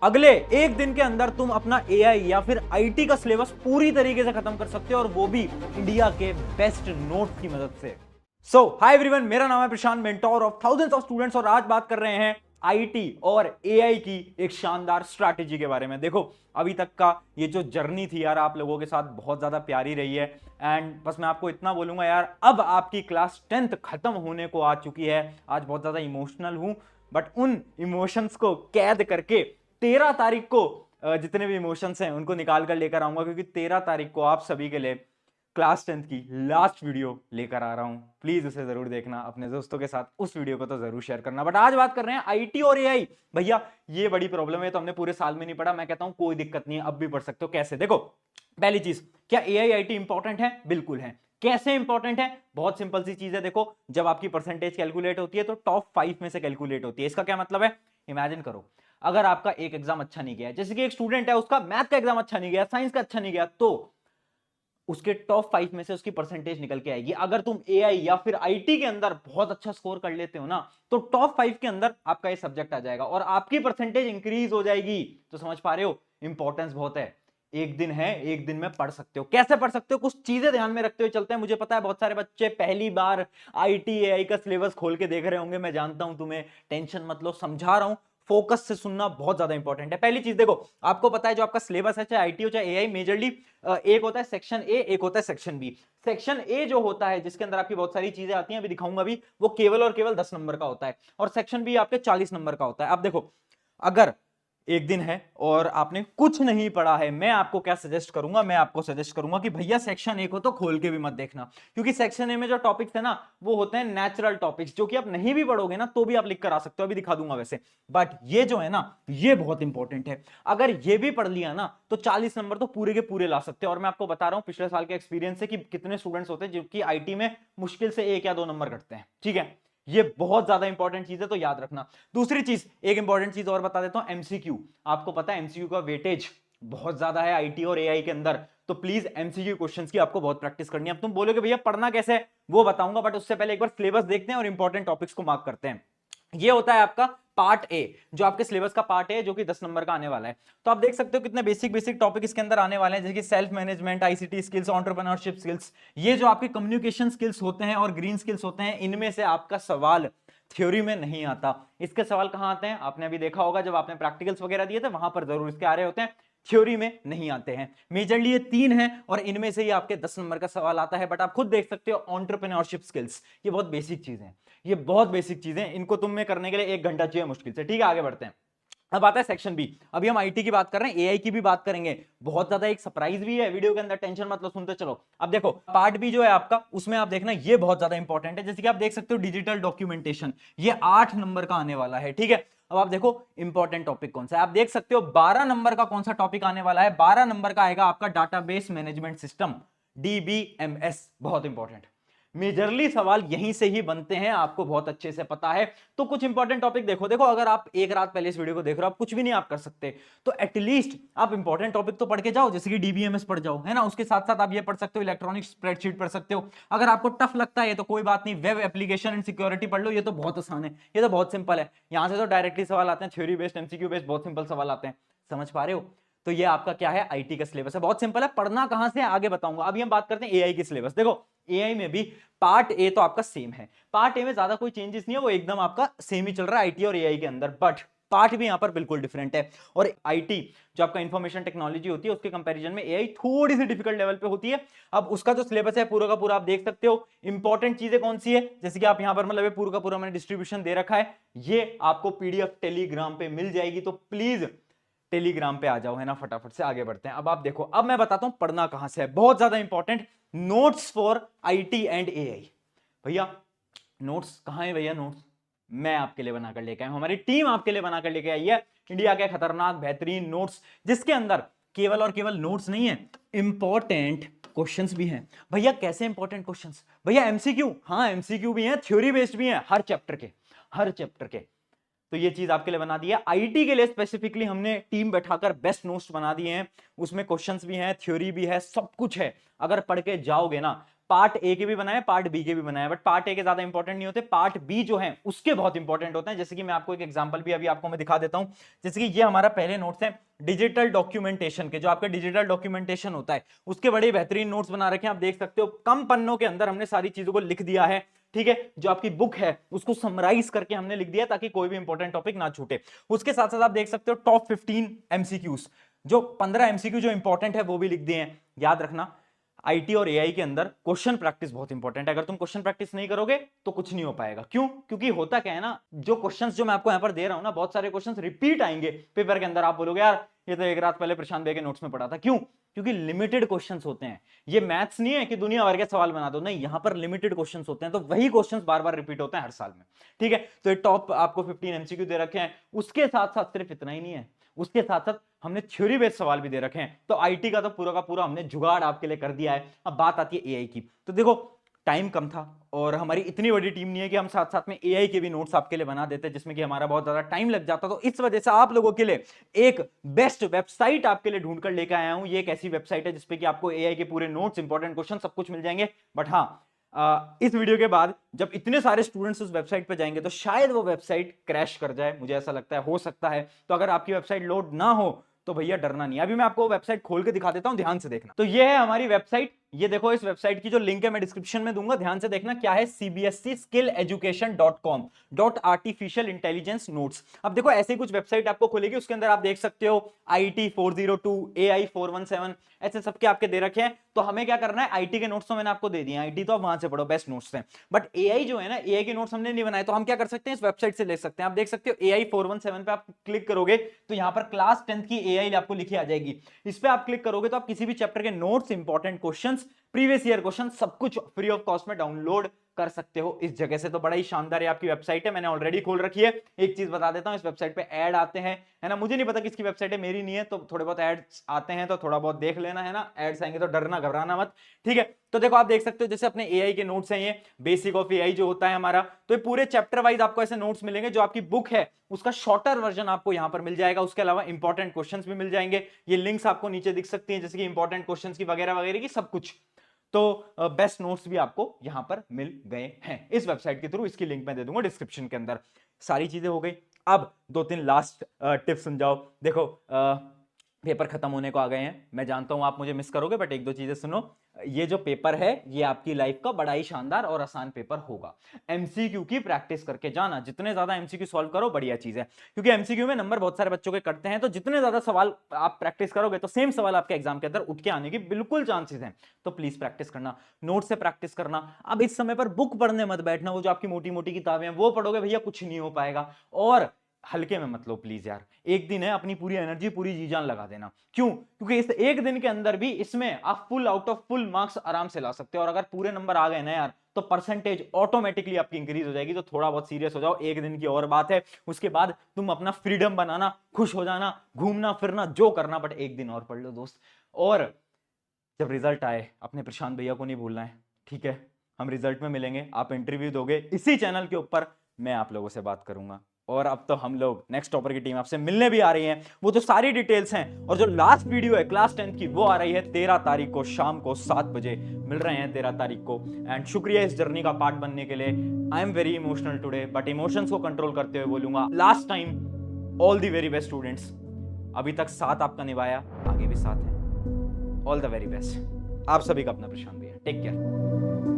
अगले एक दिन के अंदर तुम अपना एआई या फिर आईटी का सिलेबस पूरी तरीके से खत्म कर सकते हो, और वो भी इंडिया के बेस्ट नोट्स की मदद से। सो हाय एवरीवन, मेरा नाम है Prashant, mentor of thousands of students, और आज बात कर रहे हैं आईटी और एआई की एक शानदार स्ट्रैटेजी के बारे में। देखो, अभी तक का ये जो जर्नी थी यार, आप लोगों के साथ बहुत ज्यादा प्यारी रही है। एंड बस मैं आपको इतना बोलूंगा यार, अब आपकी क्लास 10th खत्म होने को आ चुकी है। आज बहुत ज्यादा इमोशनल हूं, बट उन इमोशंस को कैद करके 13 तारीख को जितने भी इमोशंस हैं उनको निकाल कर लेकर आऊंगा, क्योंकि 13 तारीख को आप सभी के लिए क्लास 10th की लास्ट वीडियो लेकर आ रहा हूं। प्लीज उसे जरूर देखना, अपने दोस्तों के साथ उस वीडियो को तो जरूर शेयर करना। बट आज बात कर रहे हैं आईटी और एआई। भैया ये बड़ी प्रॉब्लम है, तो हमने पूरे साल में नहीं पढ़ा। मैं कहता हूं कोई दिक्कत नहीं है, अब भी पढ़ सकते हो। कैसे? देखो, पहली चीज, क्या एआई आईटी इंपॉर्टेंट है? बिल्कुल है। कैसे इंपॉर्टेंट है? बहुत सिंपल सी चीज है। देखो, जब आपकी परसेंटेज कैलकुलेट होती है तो टॉप 5 में से कैलकुलेट होती है। इसका क्या मतलब है? इमेजिन करो, अगर आपका एक एग्जाम अच्छा नहीं गया, जैसे कि एक स्टूडेंट है, उसका मैथ का एग्जाम अच्छा नहीं गया, साइंस का अच्छा नहीं गया, तो उसके टॉप 5 में से उसकी परसेंटेज निकल के आएगी। अगर तुम एआई या फिर आईटी के अंदर बहुत अच्छा स्कोर कर लेते हो ना, तो टॉप 5 के अंदर आपका ये सब्जेक्ट आ जाएगा और आपकी परसेंटेज इंक्रीज हो जाएगी। तो समझ पा रहे हो, इंपॉर्टेंस बहुत है। एक दिन है, एक दिन में पढ़ सकते हो। कैसे पढ़ सकते हो? कुछ चीजें ध्यान में रखते हुए चलते हैं। मुझे पता है बहुत सारे बच्चे पहली बार आईटी एआई का सिलेबस खोल के देख रहे होंगे। मैं जानता हूं तुम्हें, टेंशन मत लो, समझा रहा हूं। फोकस से सुनना बहुत ज्यादा इंपॉर्टेंट है। पहली चीज देखो, आपको पता है जो आपका सिलेबस है, चाहे आईटी हो चाहे एआई, मेजरली एक होता है सेक्शन ए, एक होता है सेक्शन बी। सेक्शन ए जो होता है, जिसके अंदर आपकी बहुत सारी चीजें आती हैं, अभी दिखाऊंगा भी, वो केवल और केवल 10 नंबर का होता है, और सेक्शन बी आपके 40 नंबर का होता है। अब देखो, अगर एक दिन है और आपने कुछ नहीं पढ़ा है, मैं आपको क्या सजेस्ट करूंगा? मैं आपको सजेस्ट करूंगा कि भैया सेक्शन ए को तो खोल के भी मत देखना, क्योंकि सेक्शन ए में जो टॉपिक्स है ना, वो होते हैं नेचुरल टॉपिक्स, जो कि आप नहीं भी पढ़ोगे ना तो भी आप लिख कर आ सकते हो। अभी दिखा दूंगा वैसे, बट ये जो है ना, ये बहुत इंपॉर्टेंट है। अगर ये भी पढ़ लिया ना, तो 40 नंबर तो पूरे के पूरे ला सकते हो। और मैं आपको बता रहा हूं पिछले साल के एक्सपीरियंस से कि कितने स्टूडेंट्स होते हैं जो कि आईटी में मुश्किल से 1 या 2 नंबर कटते हैं। ठीक है, ये बहुत ज्यादा इंपॉर्टेंट चीज है, तो याद रखना। दूसरी चीज, एक इंपॉर्टेंट चीज और बता देता हूं, एमसीक्यू। आपको पता है एमसीक्यू का वेटेज बहुत ज्यादा है आईटी और एआई के अंदर, तो प्लीज एमसीक्यू क्वेश्चंस की आपको बहुत प्रैक्टिस करनी है। अब तुम बोलोगे भैया पढ़ना कैसे है, वो बताऊंगा, बट उससे पहले एक बार सिलेबस देखते हैं और इंपॉर्टेंट टॉपिक्स को मार्क करते हैं। ये होता है आपका पार्ट ए, जो आपके सिलेबस का पार्ट है, जो कि 10 नंबर का आने वाला है। तो आप देख सकते हो कितने बेसिक बेसिक टॉपिक इसके अंदर आने वाले हैं, जैसे कि self management, ICT skills, entrepreneurship skills. ये जो आपके कम्युनिकेशन स्किल्स होते हैं और ग्रीन स्किल्स होते हैं, इनमें से आपका सवाल थ्योरी में नहीं आता। इसके सवाल कहां आते हैं? आपने अभी देखा होगा, जब आपने प्रैक्टिकल्स वगैरह दिए थे, वहां पर जरूर इसके आ रहे होते हैं, थ्योरी में नहीं आते हैं। मेजरली ये 3 हैं और इनमें से ही आपके 10 नंबर का सवाल आता है। बट आप खुद देख सकते हो, एंटरप्रेन्योरशिप स्किल्स, ये बहुत बेसिक चीजें हैं, ये बहुत बेसिक चीजें, इनको तुम में करने के लिए 1 घंटा चाहिए मुश्किल से। ठीक है, आगे बढ़ते हैं। अब आता है सेक्शन बी। अभी हम आईटी की बात कर रहे हैं, एआई की भी बात करेंगे। बहुत ज्यादा एक सरप्राइज भी है वीडियो के अंदर, टेंशन मतलब, सुनते चलो। अब देखो, पार्ट बी जो है आपका, उसमें आप देखना ये बहुत ज्यादा इंपॉर्टेंट है। जैसे कि आप देख सकते हो डिजिटल डॉक्यूमेंटेशन, ये 8 नंबर का आने वाला है। ठीक है, अब आप देखो इंपॉर्टेंट टॉपिक कौन सा है। आप देख सकते हो 12 नंबर का कौन सा टॉपिक आने वाला है। 12 नंबर का आएगा आपका डाटाबेस मैनेजमेंट सिस्टम, डीबीएमएस। बहुत इंपॉर्टेंट, मेजरली सवाल यहीं से ही बनते हैं, आपको बहुत अच्छे से पता है। तो कुछ इंपॉर्टेंट टॉपिक देखो। अगर आप एक रात पहले इस वीडियो को देख रहे हो, आप कुछ भी नहीं आप कर सकते, तो एटलीस्ट आप इंपॉर्टेंट टॉपिक तो पढ़ के जाओ, जैसे कि डीबीएमएस पढ़ जाओ, है ना। उसके साथ साथ आप ये पढ़ सकते हो, इलेक्ट्रॉनिक स्प्रेडशीट पढ़ सकते हो। अगर आपको टफ लगता है तो कोई बात नहीं, वेब एप्लीकेशन एंड सिक्योरिटी पढ़ लो, ये तो बहुत आसान है, ये तो बहुत सिंपल है। यहां से तो डायरेक्टली सवाल आते हैं, थ्योरी बेस्ड, एमसीक्यू बेस्ड, बहुत सिंपल सवाल आते हैं। समझ पा रहे हो? तो ये आपका क्या है, आईटी का सिलेबस है, बहुत सिंपल है। पढ़ना कहां से आगे बताऊंगा। अभी हम बात करते हैं एआई की सिलेबस। देखो, एआई में भी पार्ट ए तो आपका सेम है। पार्ट ए में ज्यादा कोई चेंजेस नहीं है, वो एकदम आपका सेम ही चल रहा है आईटी और एआई के अंदर। बट पार्ट भी यहां पर बिल्कुल डिफरेंट है। और आईटी जो आपका इंफॉर्मेशन टेक्नोलॉजी होती है, उसके कंपैरिजन में एआई थोड़ी सी डिफिकल्ट लेवल पे होती है। अब उसका जो सिलेबस है पूरा का पूरा आप देख सकते हो। इंपॉर्टेंट चीजें कौन सी है, जैसे कि आप यहां पर मतलब पूरा का पूरा मैंने डिस्ट्रीब्यूशन दे रखा है, ये आपको पीडीएफ टेलीग्राम पे मिल जाएगी। तो प्लीज टेलीग्राम पे आ जाओ, है ना। फटाफट से आगे बढ़ते हैं। अब आप देखो, अब मैं बताता हूं पढ़ना कहां से है, बहुत ज्यादा important, notes for IT and AI. भैया नोट्स कहां है? भैया नोट्स मैं आपके लिए बनाकर लेके आया हूं, हमारी टीम आपके लिए बनाकर लेके आई है इंडिया के खतरनाक बेहतरीन नोट्स, जिसके अंदर केवल और केवल नोट्स नहीं है, इंपॉर्टेंट क्वेश्चंस भी हैं। भैया कैसे इंपॉर्टेंट क्वेश्चंस? भैया एमसीक्यू, हाँ एमसीक्यू भी हैं, थ्योरी बेस्ड भी हैं, हर चैप्टर के, हर चैप्टर के। तो ये चीज आपके लिए बना दी है। आईटी के लिए स्पेसिफिकली हमने टीम बैठाकर बेस्ट नोट्स बना दिए हैं, उसमें क्वेश्चंस भी हैं, थ्योरी भी है, सब कुछ है। अगर पढ़ के जाओगे ना, पार्ट ए के भी बनाए, पार्ट बी के भी बनाए, बट पार्ट ए के ज्यादा इंपॉर्टेंट नहीं होते, पार्ट बी जो है उसके बहुत इंपॉर्टेंट होते हैं। जैसे कि मैं आपको एक एग्जांपल भी अभी आपको मैं दिखा देता हूं। जैसे कि ये हमारा पहले नोट्स है डिजिटल डॉक्यूमेंटेशन के, जो आपका डिजिटल डॉक्यूमेंटेशन होता है उसके बड़े बेहतरीन नोट्स बना रखे हैं, आप देख सकते हो। कम पन्नों के अंदर हमने सारी चीजों को लिख दिया है, ठीक है। जो आपकी बुक है उसको समराइज करके हमने लिख दिया ताकि कोई भी इंपॉर्टेंट टॉपिक ना छूटे। उसके साथ साथ आप देख सकते हो टॉप 15 एमसीक्यूज, जो 15 एमसीक्यू जो इंपॉर्टेंट है वो भी लिख दिए हैं। याद रखना आईटी और एआई के अंदर क्वेश्चन प्रैक्टिस बहुत इंपॉर्टेंट है। अगर तुम क्वेश्चन प्रैक्टिस नहीं करोगे तो कुछ नहीं हो पाएगा। क्यों? क्योंकि होता क्या है ना, जो क्वेश्चंस जो मैं आपको यहां पर दे रहा हूं ना, बहुत सारे क्वेश्चंस रिपीट आएंगे पेपर के अंदर। आप बोलोगे यार ये तो एक रात पहले प्रशांत भैया के नोट्स में पढ़ा था। क्यों? क्योंकि लिमिटेड क्वेश्चंस होते हैं। ये मैथ्स नहीं है कि दुनिया भर के सवाल बना दो, नहीं, यहां पर लिमिटेड क्वेश्चंस होते हैं, तो वही क्वेश्चंस बार बार रिपीट होते हैं हर साल में, ठीक है। तो ये टॉप आपको 15 एमसीक्यू दे रखे हैं। उसके साथ साथ सिर्फ इतना ही नहीं है, उसके साथ साथ हमने थ्योरी बेस्ड सवाल भी दे रखे हैं। तो आईटी का पूरा हमने जुगाड़ आपके लिए कर दिया है। अब बात आती है एआई की। तो देखो टाइम कम था और हमारी इतनी बड़ी टीम नहीं है कि हम साथ साथ में एआई के भी नोट्स आपके लिए बना देते, जिसमें कि हमारा बहुत ज्यादा टाइम लग जाता। तो इस वजह से आप लोगों के लिए एक बेस्ट वेबसाइट आपके लिए ढूंढ कर लेकर आया हूं। ये एक ऐसी वेबसाइट है जिसपे कि आपको एआई के पूरे नोट्स, इंपॉर्टेंट क्वेश्चन सब कुछ मिल जाएंगे। बट हाँ, इस वीडियो के बाद जब इतने सारे स्टूडेंट्स उस वेबसाइट पे जाएंगे तो शायद वो वेबसाइट क्रैश कर जाए, मुझे ऐसा लगता है, हो सकता है। तो अगर आपकी वेबसाइट लोड ना हो तो भैया डरना नहीं। अभी मैं आपको वेबसाइट खोल के दिखा देता हूं, ध्यान से देखना। तो ये है हमारी वेबसाइट। ये देखो, इस वेबसाइट की जो लिंक है मैं डिस्क्रिप्शन में दूंगा, ध्यान से देखना। क्या है? cbscskilleducation.com artificial intelligence notes. अब देखो ऐसे कुछ वेबसाइट आपको खुलेगी, उसके अंदर आप देख सकते हो IT 402, AI 417, ऐसे सबके आपके दे रखे हैं। तो हमें क्या करना है, आईटी के नोट्स तो मैंने आपको दे दिए, आईटी तो आप वहां से पढ़ो, बेस्ट नोट्स हैं। बट एआई जो है ना, एआई के नोट्स हमने नहीं बनाए, तो हम क्या कर सकते हैं, इस वेबसाइट से ले सकते हैं। आप देख सकते हो AI 417 पे आप क्लिक करोगे तो यहां पर क्लास 10th की एआई आपको लिखी आ जाएगी। इस पे आप क्लिक करोगे तो आप किसी भी चैप्टर के notes, important questions, previous year question, सब कुछ फ्री ऑफ कॉस्ट में डाउनलोड कर सकते हो इस जगह से। तो बड़ा ही शानदार है आपकी वेबसाइट है, मैंने ऑलरेडी खोल रखी है। एक चीज बता देता हूं, इस वेबसाइट पे ऐड आते हैं, है ना। मुझे नहीं पता किसकी वेबसाइट है, मेरी नहीं है, तो थोड़े बहुत एड्स आते हैं तो थोड़ा बहुत देख लेना, है ना। एड्स आएंगे तो डरना घबराना मत, ठीक है। तो देखो आप देख सकते हो, जैसे अपने एआई के नोट्स हैं, ये बेसिक ऑफ एआई जो होता है हमारा, तो ये पूरे चैप्टर वाइज आपको ऐसे नोट्स मिलेंगे। जो आपकी बुक है उसका शॉर्टर वर्जन आपको यहां पर मिल जाएगा। उसके अलावा इंपॉर्टेंट क्वेश्चंस भी मिल जाएंगे। ये लिंक्स आपको नीचे दिख सकती हैं, जैसे कि इंपॉर्टेंट क्वेश्चंस की वगैरह वगैरह की, सब कुछ। तो बेस्ट नोट्स भी आपको यहां पर मिल गए हैं इस वेबसाइट के थ्रू। इसकी लिंक मैं दे दूंगा डिस्क्रिप्शन के अंदर। सारी चीजें हो गई। अब 2-3 लास्ट टिप्स समझाओ। देखो पेपर खत्म होने को आ गए हैं, मैं जानता हूं आप मुझे मिस करोगे, बट 1-2 चीजें सुनो। ये जो पेपर है ये आपकी लाइफ का बड़ा ही शानदार और आसान पेपर होगा। एमसीक्यू की प्रैक्टिस करके जाना, जितने ज्यादा एमसीक्यू सॉल्व करो बढ़िया चीज है, क्योंकि एमसीक्यू में नंबर बहुत सारे बच्चों के कटते हैं। तो जितने ज्यादा सवाल आप प्रैक्टिस करोगे तो सेम सवाल आपके एग्जाम के अंदर उठ के आने की बिल्कुल चांसेस हैं। तो प्लीज प्रैक्टिस करना, नोट से प्रैक्टिस करना। अब इस समय पर बुक पढ़ने मत बैठना, वो जो आपकी मोटी मोटी किताबें हैं वो पढ़ोगे भैया कुछ नहीं हो पाएगा। और हल्के में मत लो प्लीज यार, एक दिन है, अपनी पूरी एनर्जी, पूरी जी जान लगा देना। क्यों? क्योंकि इस एक दिन के अंदर भी इसमें आप full out of full marks आराम से ला सकते हो। और अगर पूरे नंबर आ गए ना यार, तो परसेंटेज ऑटोमेटिकली आपकी इंक्रीज हो जाएगी। तो थोड़ा बहुत सीरियस हो जाओ, एक दिन की और बात है। उसके बाद तुम अपना फ्रीडम बनाना, खुश हो जाना, घूमना फिरना जो करना, बट एक दिन और पढ़ लो दोस्त। और जब रिजल्ट आए, अपने प्रशांत भैया को नहीं भूलना है, ठीक है। हम रिजल्ट में मिलेंगे, आप इंटरव्यू दोगे इसी चैनल के ऊपर, मैं आप लोगों से बात करूंगा। और अब तो हम लोग नेक्स्ट टॉपर की टीम आपसे मिलने भी आ रही है, वो तो सारी डिटेल्स हैं। और जो लास्ट वीडियो है क्लास 10th की, वो आ रही है 13 तारीख को शाम को 7 बजे। मिल रहे हैं 13 तारीख को। एंड शुक्रिया इस जर्नी का पार्ट बनने के लिए। I am very emotional today, but emotions को कंट्रोल करते हुए बोलूंगा last time all the very best students. अभी तक साथ आपका निभाया, आगे भी साथ है। All the very best. आप सभी का अपना प्रशांत भैया, टेक केयर।